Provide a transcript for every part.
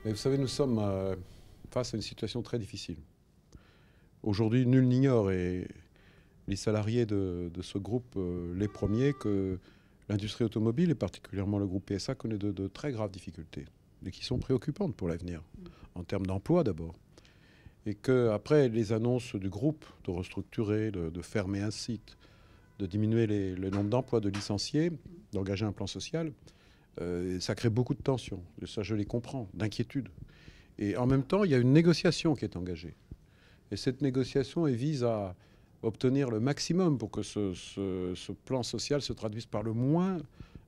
Mais vous savez, nous sommes face à une situation très difficile. Aujourd'hui, nul n'ignore, et les salariés de ce groupe, les premiers, que l'industrie automobile, et particulièrement le groupe PSA, connaît de très graves difficultés, et qui sont préoccupantes pour l'avenir, en termes d'emploi d'abord. Et qu'après les annonces du groupe de restructurer, de fermer un site, de diminuer le nombre d'emplois, de licencier, d'engager un plan social, ça crée beaucoup de tensions. Et ça, je les comprends, d'inquiétude. Et en même temps, il y a une négociation qui est engagée. Et cette négociation, elle vise à obtenir le maximum pour que ce plan social se traduise par le moins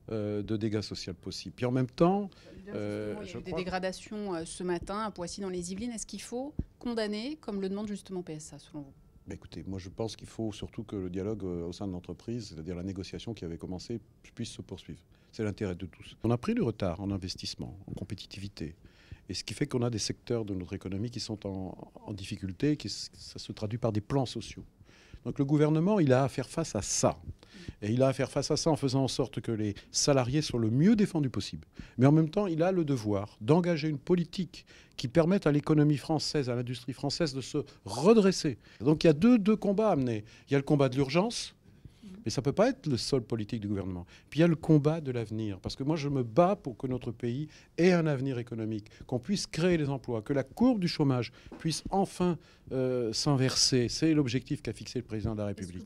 de dégâts sociaux possibles. Puis en même temps, Il y a eu des dégradations ce matin à Poissy dans les Yvelines. Est-ce qu'il faut condamner, comme le demande justement PSA, selon vous? bah écoutez, moi je pense qu'il faut surtout que le dialogue au sein de l'entreprise, c'est-à-dire la négociation qui avait commencé, puisse se poursuivre. C'est l'intérêt de tous. On a pris du retard en investissement, en compétitivité. Et ce qui fait qu'on a des secteurs de notre économie qui sont en difficulté, ça se traduit par des plans sociaux. Donc le gouvernement, il a à faire face à ça. Et il a à faire face à ça en faisant en sorte que les salariés soient le mieux défendus possible. Mais en même temps, il a le devoir d'engager une politique qui permette à l'économie française, à l'industrie française de se redresser. Donc il y a deux combats à mener. Il y a le combat de l'urgence, mais ça ne peut pas être le seul politique du gouvernement. Puis il y a le combat de l'avenir. Parce que moi, je me bats pour que notre pays ait un avenir économique, qu'on puisse créer des emplois, que la courbe du chômage puisse enfin s'inverser. C'est l'objectif qu'a fixé le président de la République.